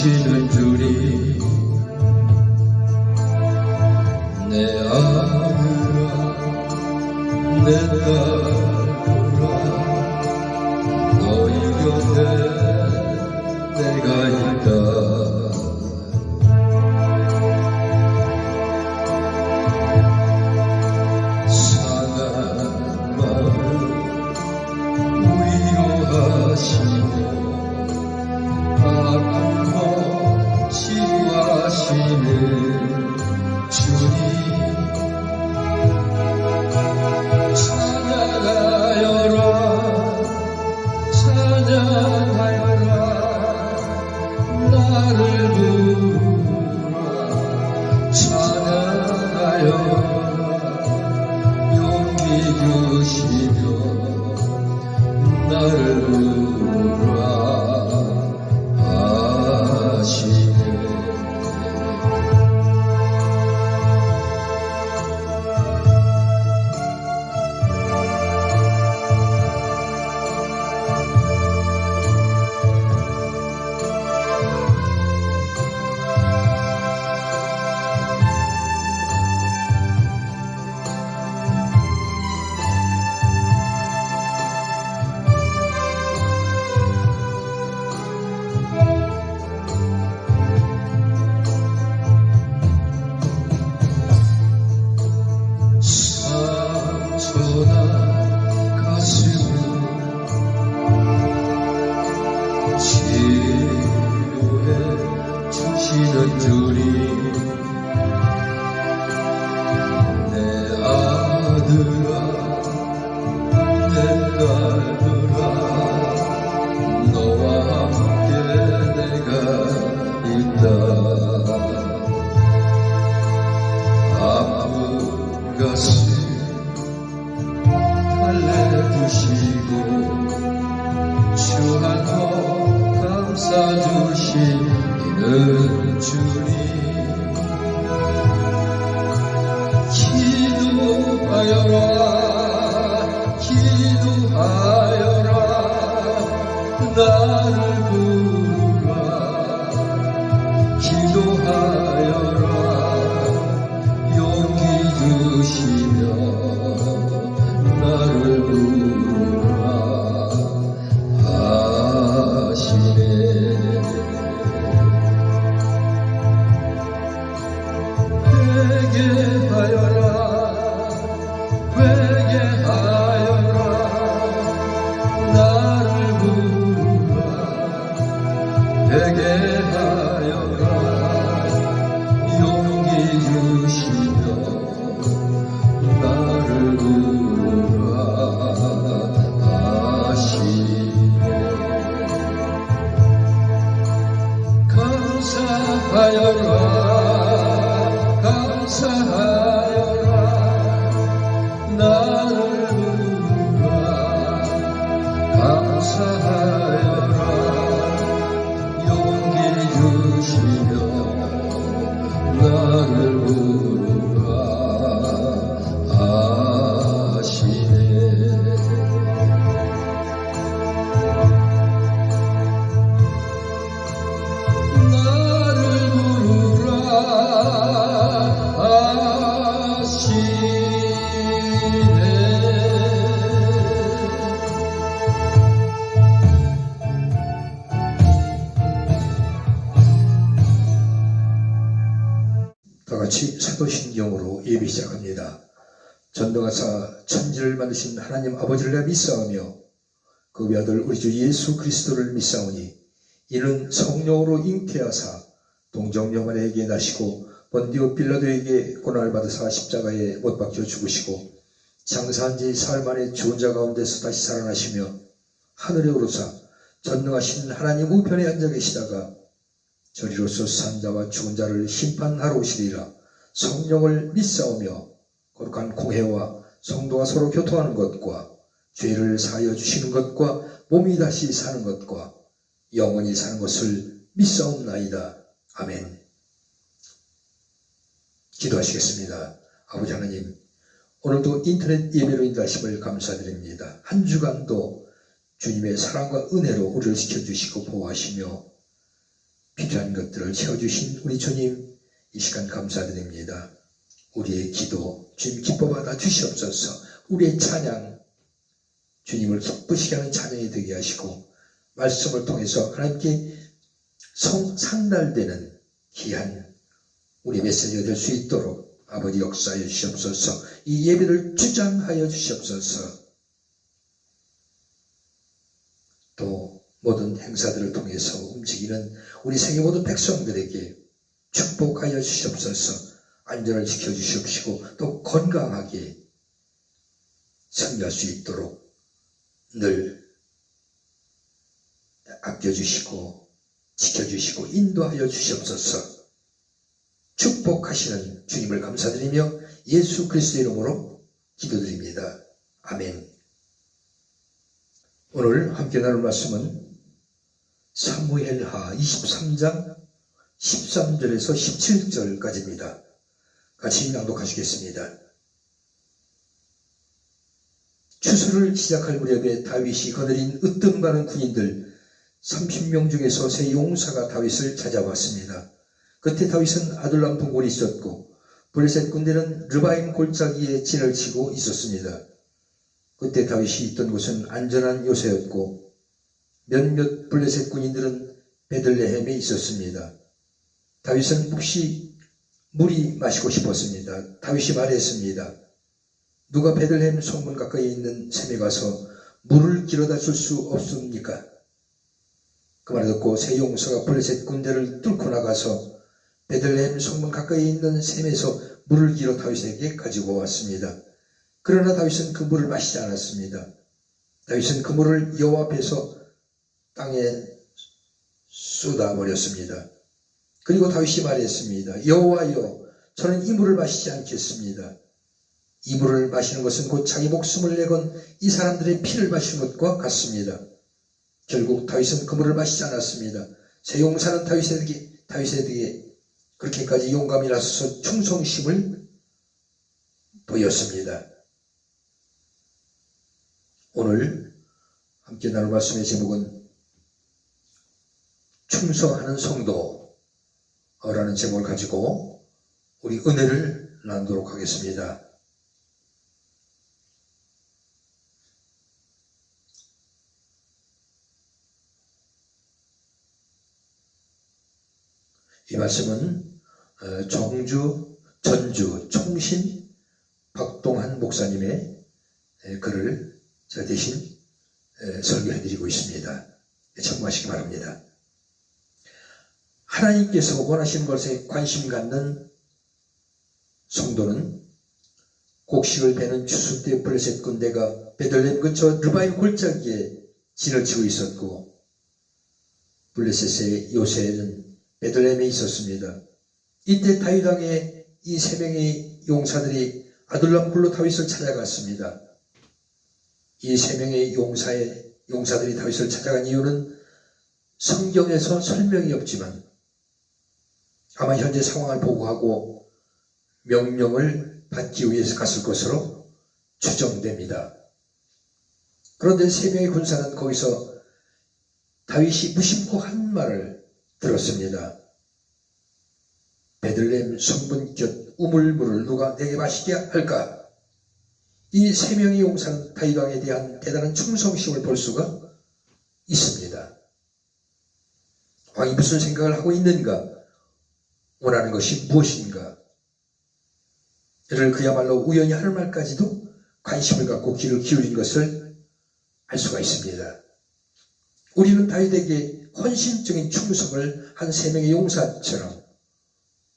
주시는 줄이 내 아들아 내 딸아 너희 곁에 내가 있다. 상한 마음 위로하시고 아픈 몸 치유하시는 주님 찬양하여라 나를 부르라 찬양하여라 용기 주시며 나를 부르라 하시네. 상처난 가슴을 치료해 주시는 주님 내 아들아 내 딸들아 너와 함께 내가 있다. 아픈 가슴 달래주시고 주한번 감싸주시는 주님 기도하여라 기도하여라 나를 부르라 기도하여라 용기 주시며 나를 부르라 하시네. 회개하여라 회개하여라 나를 부르라 회개하여라 용기 주시며 나를 부르라 감사하여라 감사하여라 나를 부르라 감사하여라 용기 주시며 나를 부르라 하시네. 다같이 사도신경으로 예배 시작합니다. 전능하사 천지를 만드신 하나님 아버지를 내가 믿사오며 그 외아들 우리 주 예수 그리스도를 믿사오니 이는 성령으로 잉태하사 동정녀마리아에게 나시고 본디오 빌라도에게 고난을 받으사 십자가에 못 박혀 죽으시고 장사한 지 사흘 만에 죽은 자 가운데서 다시 살아나시며 하늘에 오르사 전능하신 하나님 우편에 앉아 계시다가 저리로서 산 자와 죽은 자를 심판하러 오시리라. 성령을 믿사오며 거룩한 공회와 성도가 서로 교통하는 것과 죄를 사하여 주시는 것과 몸이 다시 사는 것과 영원히 사는 것을 믿사옵나이다. 아멘. 기도하시겠습니다. 아버지 하나님, 오늘도 인터넷 예배로 인도하심을 감사드립니다. 한 주간도 주님의 사랑과 은혜로 우리를 지켜주시고 보호하시며 필요한 것들을 채워주신 우리 주님, 이 시간 감사드립니다. 우리의 기도 주님 기뻐받아 주시옵소서. 우리의 찬양 주님을 기쁘시게 하는 찬양이 되게 하시고, 말씀을 통해서 하나님께 상달되는 귀한 우리 메시지가 될 수 있도록 아버지 역사하여 주시옵소서. 이 예배를 주장하여 주시옵소서. 또 모든 행사들을 통해서 움직이는 우리 세계 모든 백성들에게 축복하여 주시옵소서. 안전을 지켜주시옵시고 또 건강하게 승리할 수 있도록 늘 아껴주시고 지켜주시고 인도하여 주시옵소서. 축복하시는 주님을 감사드리며 예수 그리스도의 이름으로 기도드립니다. 아멘. 오늘 함께 나눌 말씀은 사무엘하 23장 13절에서 17절까지입니다. 같이 낭독하시겠습니다. 추수를 시작할 무렵에 다윗이 거느린 으뜸가는 군인들 30명 중에서 세 용사가 다윗을 찾아왔습니다. 그때 다윗은 아둘람 동굴이 있었고 블레셋 군대는 르바임 골짜기에 진을 치고 있었습니다. 그때 다윗이 있던 곳은 안전한 요새였고 몇몇 블레셋 군인들은 베들레헴에 있었습니다. 다윗은 몹시 물이 마시고 싶었습니다. 다윗이 말했습니다. 누가 베들레헴 성문 가까이 있는 샘에 가서 물을 길어다 줄 수 없습니까? 그 말을 듣고 세 용사가 블레셋 군대를 뚫고 나가서 베들레헴 성문 가까이 있는 샘에서 물을 길어 다윗에게 가지고 왔습니다. 그러나 다윗은 그 물을 마시지 않았습니다. 다윗은 그 물을 여호와 앞에서 땅에 쏟아버렸습니다. 그리고 다윗이 말했습니다. 여호와여, 저는 이 물을 마시지 않겠습니다. 이 물을 마시는 것은 곧 자기 목숨을 내건 이 사람들의 피를 마시는 것과 같습니다. 결국 다윗은 그 물을 마시지 않았습니다. 세 용사는 다윗에게 그렇게까지 용감이 나서서 충성심을 보였습니다. 오늘 함께 나눌 말씀의 제목은 충성하는 성도라는 제목을 가지고 우리 은혜를 나누도록 하겠습니다. 이 말씀은 정주, 전주, 총신 박동한 목사님의 글을 제가 대신 설교해드리고 있습니다. 참고하시기 바랍니다. 하나님께서 원하시는 것에 관심 갖는 성도는 곡식을 베는 추수 때 블레셋 군대가 베들레헴 근처 르바임 골짜기에 진을 치고 있었고 블레셋의 요새는 베들레헴에 있었습니다. 이때 다윗 왕의 이 세 명의 용사들이 아둘람 굴로 다윗을 찾아갔습니다. 이 세 명의 용사들이 다윗을 찾아간 이유는 성경에서 설명이 없지만 아마 현재 상황을 보고하고 명령을 받기 위해서 갔을 것으로 추정됩니다. 그런데 세 명의 군사는 거기서 다윗이 무심코 한 말을 들었습니다. 베들레헴 성문 곁 우물물을 누가 내게 마시게 할까? 이 세 명의 용사는 다윗 왕에 대한 대단한 충성심을 볼 수가 있습니다. 왕이 무슨 생각을 하고 있는가? 원하는 것이 무엇인가? 이를 그야말로 우연히 하는 말까지도 관심을 갖고 귀를 기울인 것을 알 수가 있습니다. 우리는 다윗에게 헌신적인 충성을 한 세 명의 용사처럼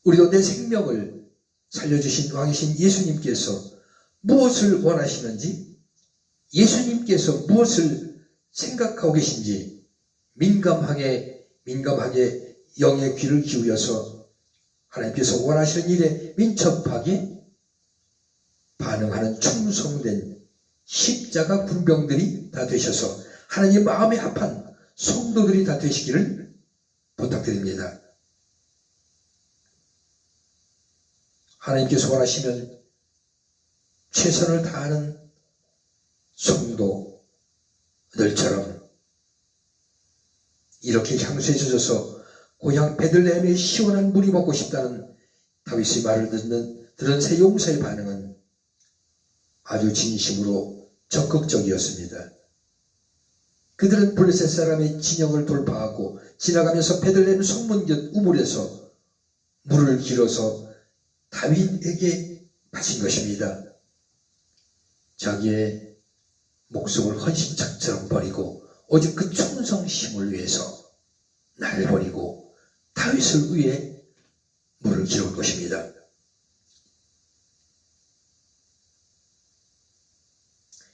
우리도 내 생명을 살려주신 왕이신 예수님께서 무엇을 원하시는지, 예수님께서 무엇을 생각하고 계신지 민감하게 영의 귀를 기울여서 하나님께서 원하시는 일에 민첩하게 반응하는 충성된 십자가 군병들이 다 되셔서 하나님의 마음에 합한 성도들이 다 되시기를 부탁드립니다. 하나님께서 원하시면 최선을 다하는 성도들처럼 이렇게 향수에 젖어서 고향 베들레헴의 시원한 물이 먹고 싶다는 다윗의 말을 들은 세 용사의 반응은 아주 진심으로 적극적이었습니다. 그들은 블레셋 사람의 진영을 돌파하고 지나가면서 베들레헴 성문 곁 우물에서 물을 길어서 다윗에게 바친 것입니다. 자기의 목숨을 헌신처럼 버리고 오직 그 충성심을 위해서 나를 버리고 다윗을 위해 물을 길어온 것입니다.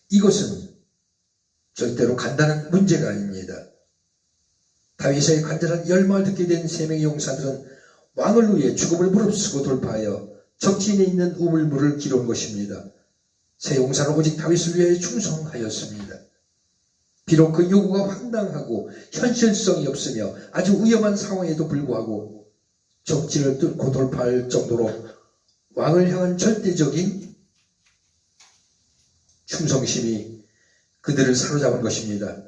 이것은 절대로 간단한 문제가 아닙니다. 다윗의 간절한 열망을 듣게 된 세 명의 용사들은 왕을 위해 죽음을 무릅쓰고 돌파하여 적진에 있는 우물물을 길어온 것입니다. 세 용사는 오직 다윗을 위해 충성하였습니다. 비록 그 요구가 황당하고 현실성이 없으며 아주 위험한 상황에도 불구하고 적진을 뚫고 돌파할 정도로 왕을 향한 절대적인 충성심이 그들을 사로잡은 것입니다.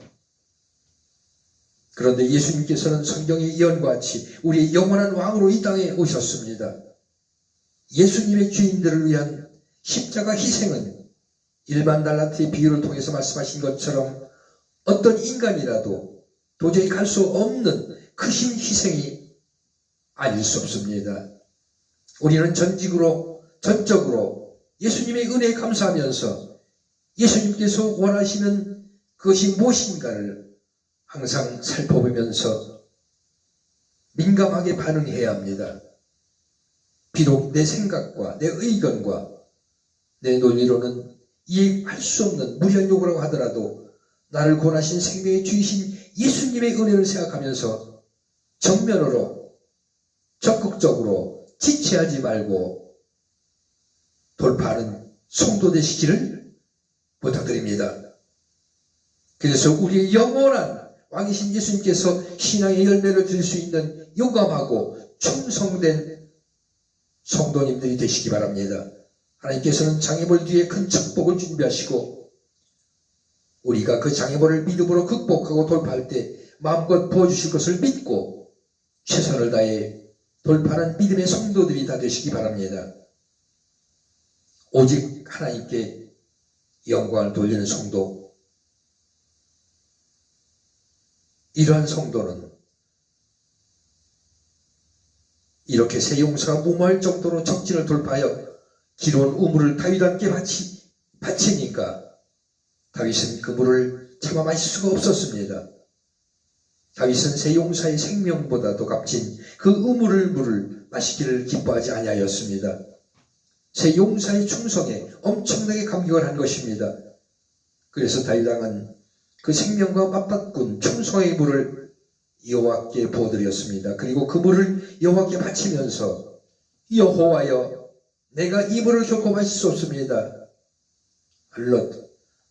그런데 예수님께서는 성경의 예언과 같이 우리의 영원한 왕으로 이 땅에 오셨습니다. 예수님의 주인들을 위한 십자가 희생은 일반 달란트의 비유를 통해서 말씀하신 것처럼 어떤 인간이라도 도저히 갈 수 없는 크신 희생이 아닐 수 없습니다. 우리는 전적으로 예수님의 은혜에 감사하면서 예수님께서 원하시는 그것이 무엇인가를 항상 살펴보면서 민감하게 반응해야 합니다. 비록 내 생각과 내 의견과 내 논리로는 이해할 수 없는 무리한 요구라고 하더라도 나를 구원하신 생명의 주이신 예수님의 은혜를 생각하면서 정면으로 적극적으로 지체하지 말고 돌파하는 성도 되시기를 부탁드립니다. 그래서 우리의 영원한 왕이신 예수님께서 신앙의 열매를 드릴 수 있는 용감하고 충성된 성도님들이 되시기 바랍니다. 하나님께서는 장애물 뒤에 큰 축복을 준비하시고 우리가 그 장애물을 믿음으로 극복하고 돌파할 때 마음껏 부어주실 것을 믿고 최선을 다해 돌파하는 믿음의 성도들이 다 되시기 바랍니다. 오직 하나님께 영광을 돌리는 성도, 이러한 성도는 이렇게 세 용사가 무모할 정도로 적진을 돌파하여 길어온 우물을 다윗께 바치니까 다윗은 그 물을 참아 마실 수가 없었습니다. 다윗은 세 용사의 생명보다도 값진 그 물을 마시기를 기뻐하지 아니하였습니다. 세 용사의 충성에 엄청나게 감격을 한 것입니다. 그래서 다윗 왕은 그 생명과 맞바꾼 충성의 물을 여호와께 부어드렸습니다. 그리고 그 물을 여호와께 바치면서 여호와여, 내가 이 물을 결코 마실 수 없습니다. Lord,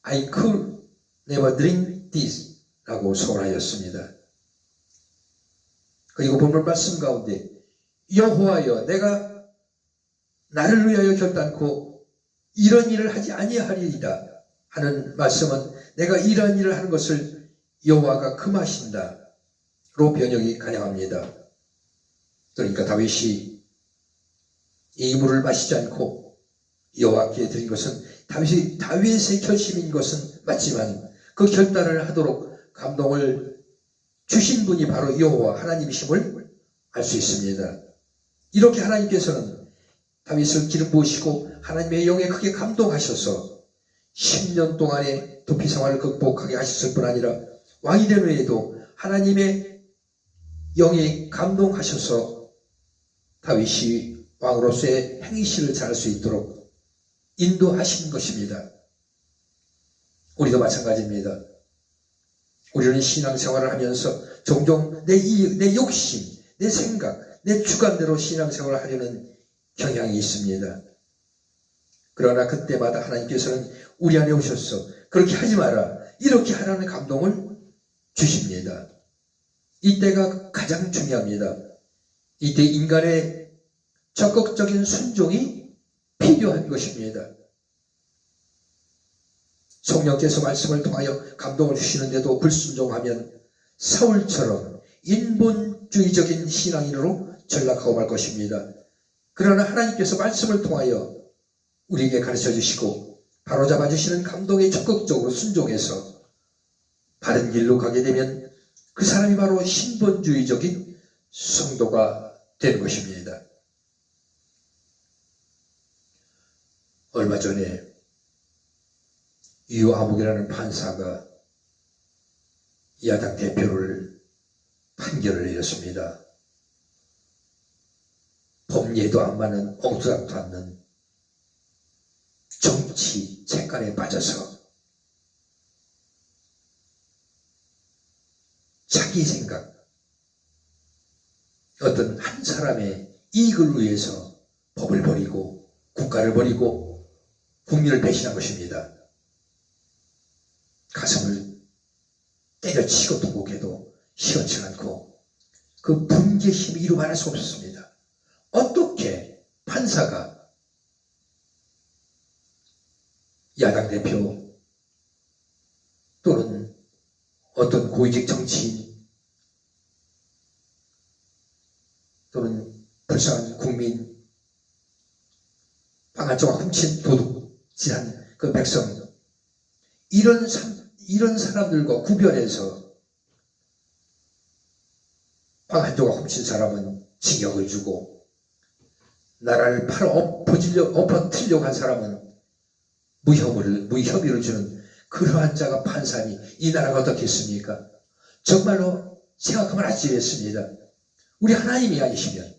I could never drink this 라고 소원하였습니다. 그리고 본문 말씀 가운데 여호와여, 내가 나를 위하여 결단코 이런 일을 하지 아니하리이다 하는 말씀은 내가 이러한 일을 하는 것을 여호와가 금하신다 로 번역이 가능합니다. 그러니까 다윗이 이 물을 마시지 않고 여호와께 드린 것은 다윗의 결심인 것은 맞지만 그 결단을 하도록 감동을 주신 분이 바로 여호와 하나님이심을 알 수 있습니다. 이렇게 하나님께서는 다윗을 기름 부으시고 하나님의 영에 크게 감동하셔서 10년 동안의 도피 생활을 극복하게 하셨을 뿐 아니라 왕이 된 후에도 하나님의 영에 감동하셔서 다윗이 왕으로서의 행실을 잘할 수 있도록 인도하신 것입니다. 우리도 마찬가지입니다. 우리는 신앙생활을 하면서 종종 내 욕심, 내 생각, 내 주관대로 신앙생활을 하려는 경향이 있습니다. 그러나 그때마다 하나님께서는 우리 안에 오셔서 그렇게 하지 마라, 이렇게 하라는 감동을 주십니다. 이때가 가장 중요합니다. 이때 인간의 적극적인 순종이 필요한 것입니다. 성령께서 말씀을 통하여 감동을 주시는데도 불순종하면 사울처럼 인본 신분주의적인 신앙인으로 전락하고 말 것입니다. 그러나 하나님께서 말씀을 통하여 우리에게 가르쳐 주시고 바로잡아 주시는 감동에 적극적으로 순종해서 바른 길로 가게 되면 그 사람이 바로 신분주의적인 성도가 되는 것입니다. 얼마 전에 유아목이라는 판사가 야당 대표를 판결을 내렸습니다. 법례도 안 맞는 엉뚱하지도 않는 정치 색깔에 빠져서 자기 생각, 어떤 한 사람의 이익을 위해서 법을 버리고 국가를 버리고 국민을 배신한 것입니다. 가슴을 때려치고 통곡해도 시원치 않고 그 분개심이 이루 말할 수 없었습니다. 어떻게 판사가 야당 대표 또는 어떤 고위직 정치인 또는 불쌍한 국민, 빵 한 조각 훔친 도둑질한 그 백성, 이런 사람들과 구별해서 빵 한 조각 훔친 사람은 징역을 주고 나라를 엎어뜨리려고 한 사람은 무혐의를 주는 그러한 자가 판사니 이 나라가 어떻겠습니까? 정말로 생각하면 아찔했습니다. 우리 하나님이 아니시면,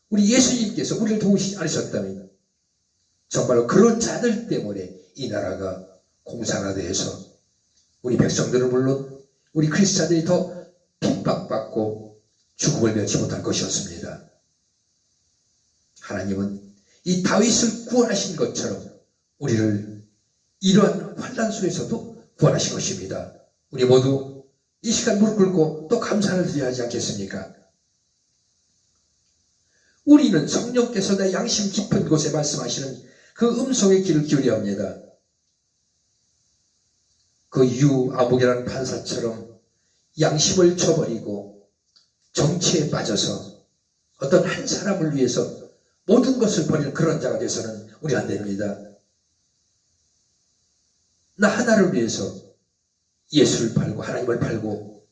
우리 예수님께서 우리를 도우시지 않으셨다면 정말로 그런 자들 때문에 이 나라가 공산화되어서 우리 백성들은 물론 우리 크리스찬들이 더 핍박받고 죽음을 면치 못할 것이었습니다. 하나님은 이 다윗을 구원하신 것처럼 우리를 이러한 환난 속에서도 구원하신 것입니다. 우리 모두 이 시간 무릎 꿇고 또 감사를 드려야 하지 않겠습니까? 우리는 성령께서 내 양심 깊은 곳에 말씀하시는 그 음성의 귀를 기울여야 합니다. 그 유아목이라는 판사처럼 양심을 저버리고 정치에 빠져서 어떤 한 사람을 위해서 모든 것을 버리는 그런 자가 돼서는 우리 안 됩니다. 나 하나를 위해서 예수를 팔고 하나님을 팔고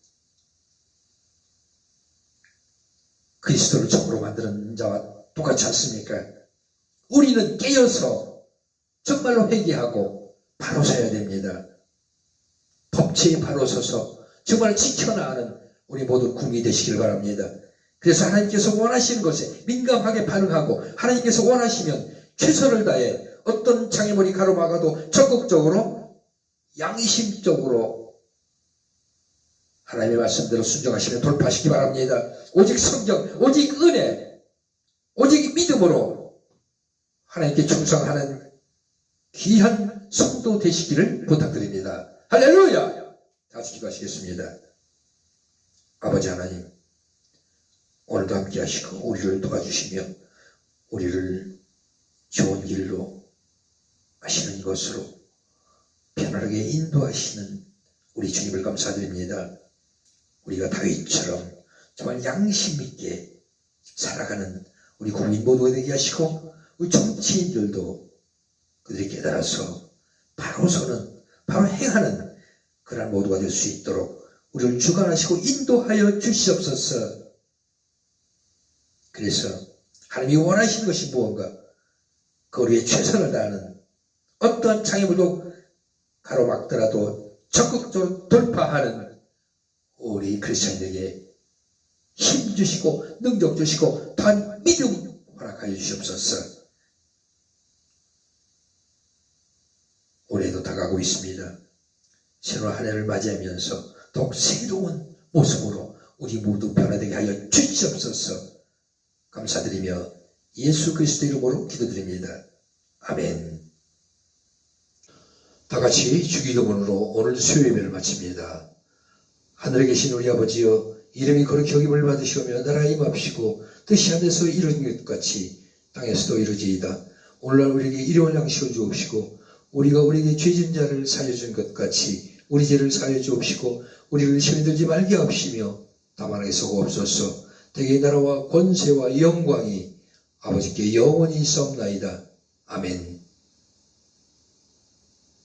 그리스도를 적으로 만드는 자와 똑같지 않습니까? 우리는 깨어서 정말로 회개하고 바로 서야 됩니다. 법치에 바로 서서 정말 지켜나가는 우리 모두 국민이 되시길 바랍니다. 그래서 하나님께서 원하시는 것에 민감하게 반응하고 하나님께서 원하시면 최선을 다해 어떤 장애물이 가로막아도 적극적으로 양심적으로 하나님의 말씀대로 순종하시며 돌파하시기 바랍니다. 오직 성경, 오직 은혜, 오직 믿음으로 하나님께 충성하는 귀한 성도 되시기를 부탁드립니다. 할렐루야! 다시 기도하시겠습니다. 아버지 하나님, 오늘도 함께 하시고 우리를 도와주시며 우리를 좋은 길로 하시는 것으로 편안하게 인도하시는 우리 주님을 감사드립니다. 우리가 다윗처럼 정말 양심 있게 살아가는 우리 국민 모두가 되게 하시고 우리 정치인들도 그들이 깨달아서 바로 서는, 바로 행하는 그런 모두가 될 수 있도록 우리를 주관하시고 인도하여 주시옵소서. 그래서 하나님이 원하시는 것이 무언가 그 우리의 최선을 다하는 어떠한 장애물도 가로막더라도 적극적으로 돌파하는 우리 크리스천에게 힘 주시고 능력 주시고 또한 믿음 허락하여 주시옵소서. 올해도 다가오고 있습니다. 새로운 한 해를 맞이하면서 더욱 새로운 모습으로 우리 모두 변화되게 하여 주시옵소서. 감사드리며 예수 그리스도 이름으로 기도드립니다. 아멘. 다같이 주기도문으로 오늘 수요예배를 마칩니다. 하늘에 계신 우리 아버지여, 이름이 거룩히 여김을 받으시오며 나라가 임합시고 뜻이 하늘에서 이루어진 것 같이 땅에서도 이루어지이다. 오늘날 우리에게 일용할 양식을 주옵시고 우리가 우리에게 죄진 자를 사하여 준 것 같이 우리 죄를 사하여 주옵시고 우리를 시험에 들지 말게 하옵시며 다만 하게 속옵소서. 대개의 나라와 권세와 영광이 아버지께 영원히 있사옵나이다. 아멘.